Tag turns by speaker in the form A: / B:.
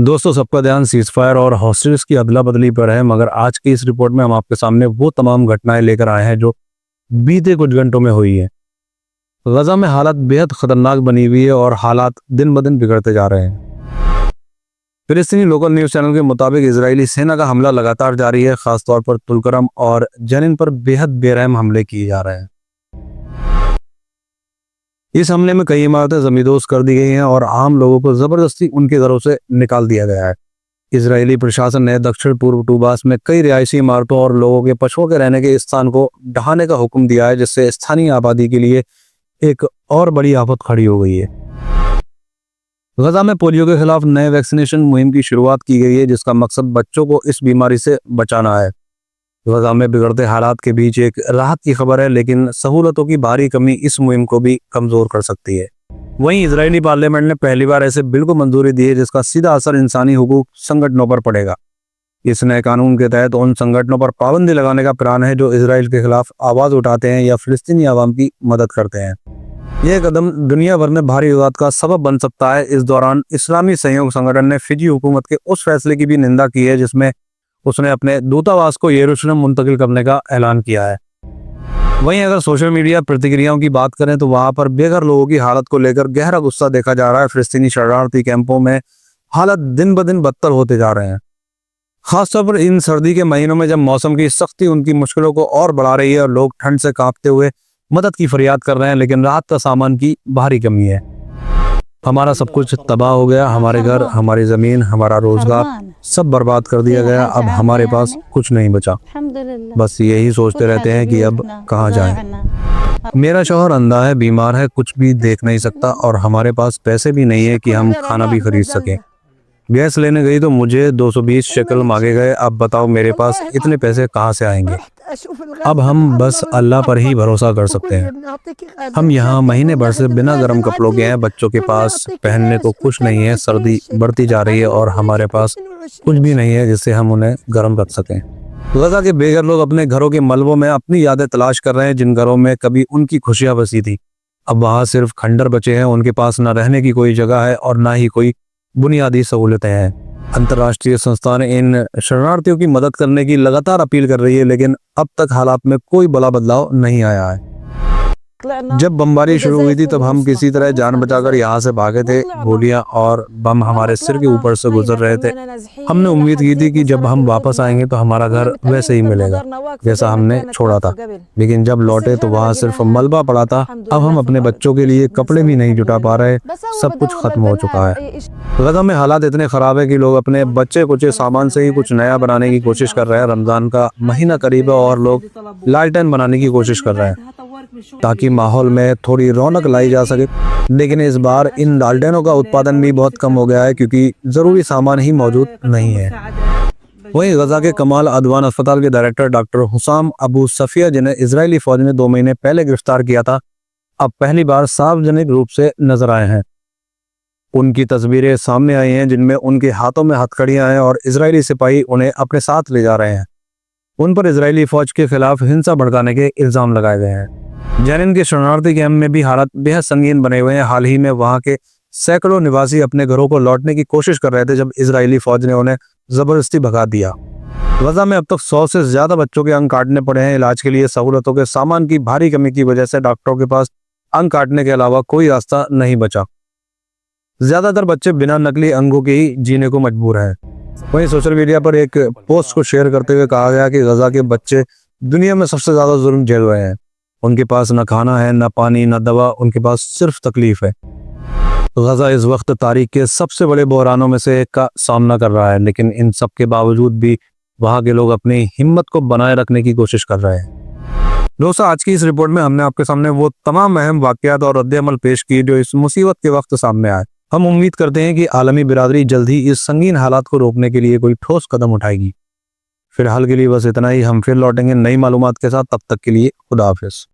A: दोस्तों, सबका ध्यान सीज़फायर और हॉस्टेज की अदला बदली पर है, मगर आज की इस रिपोर्ट में हम आपके सामने वो तमाम घटनाएं लेकर आए हैं जो बीते कुछ घंटों में हुई है। गजा में हालात बेहद खतरनाक बनी हुई है और हालात दिन ब दिन बिगड़ते जा रहे हैं। फिलिस्तीनी लोकल न्यूज़ चैनल के मुताबिक इजरायली सेना का हमला लगातार जारी है। खासतौर पर तुलकरम और जनिन पर बेहद बेरहम हमले किए जा रहे हैं। इस हमले में कई इमारतें जमींदोज कर दी गई हैं और आम लोगों को जबरदस्ती उनके घरों से निकाल दिया गया है। इजरायली प्रशासन ने दक्षिण पूर्व टूबास में कई रिहायशी इमारतों और लोगों के पशुओं के रहने के स्थान को ढहाने का हुक्म दिया है, जिससे स्थानीय आबादी के लिए एक और बड़ी आफत खड़ी हो गई है। गजा में पोलियो के खिलाफ नए वैक्सीनेशन मुहिम की शुरुआत की गई है, जिसका मकसद बच्चों को इस बीमारी से बचाना है। गजा में बिगड़ते हालात के बीच एक राहत की खबर है, लेकिन सहूलतों की भारी कमी इस मुहिम को भी कमजोर कर सकती है। वहीं इजरायली पार्लियामेंट ने पहली बार ऐसे बिल को मंजूरी दी है जिसका सीधा असर इंसानी हुकूक संगठनों पर पड़ेगा। इस नए कानून के तहत उन संगठनों पर पाबंदी लगाने का प्लान है जो इजराइल के खिलाफ आवाज उठाते हैं या फिलिस्तीनी आवाम की मदद करते हैं। यह कदम दुनिया भर में भारी विवाद का सबब बन सकता है। इस दौरान इस्लामी सहयोग संगठन ने फिजी हुकूमत के उस फैसले की भी निंदा की है जिसमें उसने अपने दूतावास को यरूशलेम मुंतकिल करने का ऐलान किया है। वहीं अगर सोशल मीडिया प्रतिक्रियाओं की बात करें तो वहां पर बेघर लोगों की हालत को लेकर गहरा गुस्सा देखा जा रहा है। फिलिस्तीनी शरणार्थी कैंपों में हालत दिन ब दिन बदतर होते जा रहे हैं। खासतौर पर इन सर्दी के महीनों में जब मौसम की सख्ती उनकी मुश्किलों को और बढ़ा रही है और लोग ठंड से कांपते हुए मदद की फरियाद कर रहे हैं, लेकिन राहत का सामान की भारी कमी है। हमारा सब कुछ तबाह हो गया, हमारे घर, हमारी जमीन, हमारा रोजगार सब बर्बाद कर दिया गया। अब हमारे पास कुछ नहीं बचा। बस यही सोचते रहते हैं कि अब कहाँ जाएं। मेरा शौहर अंधा है, बीमार है, कुछ भी देख नहीं सकता और हमारे पास पैसे भी नहीं है कि हम खाना भी खरीद सकें। गैस लेने गई तो मुझे 220 शेकल मांगे गए। अब बताओ मेरे पास इतने पैसे कहाँ से आएंगे। अब हम बस अल्लाह पर ही भरोसा कर सकते हैं। हम यहाँ महीने भर से बिना गर्म कपड़ों के हैं। बच्चों के पास पहनने को कुछ नहीं है। सर्दी बढ़ती जा रही है और हमारे पास कुछ भी नहीं है जिससे हम उन्हें गर्म रख सकें। गजा के बेघर लोग अपने घरों के मलबों में अपनी यादें तलाश कर रहे हैं, जिन घरों में कभी उनकी खुशियां बसी थी। अब वहाँ सिर्फ खंडर बचे हैं। उनके पास न रहने की कोई जगह है और ना ही कोई बुनियादी सहूलतें हैं। अंतर्राष्ट्रीय संस्थान इन शरणार्थियों की मदद करने की लगातार अपील कर रही है, लेकिन अब तक हालात में कोई बड़ा बदलाव नहीं आया है। जब बमबारी शुरू हुई थी तब हम किसी तरह जान बचाकर यहाँ से भागे थे। गोलियां और बम हमारे सिर के ऊपर से गुजर रहे थे। हमने उम्मीद की थी कि जब हम वापस आएंगे तो हमारा घर वैसे ही मिलेगा जैसा हमने छोड़ा था, लेकिन जब लौटे तो वहाँ सिर्फ मलबा पड़ा था। अब हम अपने बच्चों के लिए कपड़े भी नहीं जुटा पा रहे। सब कुछ खत्म हो चुका है। गजा में हालात इतने खराब है कि लोग अपने बच्चे कुचे सामान से ही कुछ नया बनाने की कोशिश कर रहे हैं। रमजान का महीना करीब है और लोग लालटेन बनाने की कोशिश कर रहे हैं ताकि माहौल में थोड़ी रौनक लाई जा सके। लेकिन इस बार इन लालटेनों का उत्पादन भी बहुत कम हो गया है क्योंकि जरूरी सामान ही मौजूद नहीं है। वहीं गजा के कमाल अदवान अस्पताल के डायरेक्टर डॉक्टर हुसाम अबू सफिया, जिन्हें इजरायली फौज ने 2 महीने पहले गिरफ्तार किया था, अब पहली बार सार्वजनिक रूप से नजर आए हैं। उनकी तस्वीरें सामने आई हैं जिनमें उनके हाथों में हथकड़ियां हैं और इजरायली सिपाही उन्हें अपने साथ ले जा रहे हैं। उन पर इजरायली फौज के खिलाफ हिंसा भड़काने के इल्जाम लगाए गए हैं। जेनिन के शरणार्थी कैंप में भी हालात बेहद संगीन बने हुए हैं। हाल ही में वहां के सैकड़ों निवासी अपने घरों को लौटने की कोशिश कर रहे थे जब इजरायली फौज ने उन्हें जबरदस्ती भगा दिया। गजा में अब तक 100 से ज्यादा बच्चों के अंग काटने पड़े हैं। इलाज के लिए सहूलतों के सामान की भारी कमी की वजह से डॉक्टरों के पास अंग काटने के अलावा कोई रास्ता नहीं बचा। ज्यादातर बच्चे बिना नकली अंगों के ही जीने को मजबूर हैं। वहीं सोशल मीडिया पर एक पोस्ट को शेयर करते हुए कहा गया कि गजा के बच्चे दुनिया में सबसे ज्यादा जुल्म झेल रहे हैं। उनके पास न खाना है, न पानी, न दवा, उनके पास सिर्फ तकलीफ है। गजा इस वक्त तारीख के सबसे बड़े बहरानों में से एक का सामना कर रहा है, लेकिन इन सब के बावजूद भी वहाँ के लोग अपनी हिम्मत को बनाए रखने की कोशिश कर रहे हैं। दोस्तों, आज की इस रिपोर्ट में हमने आपके सामने वो तमाम अहम वाकयात और रद्द-ए-अमल पेश किए जो इस मुसीबत के वक्त सामने आए। हम उम्मीद करते हैं कि आलमी बिरादरी जल्द ही इस संगीन हालात को रोकने के लिए कोई ठोस कदम उठाएगी। फिलहाल के लिए बस इतना ही। हम फिर लौटेंगे नई मालूमात के साथ। तब तक के लिए खुदा हाफिज।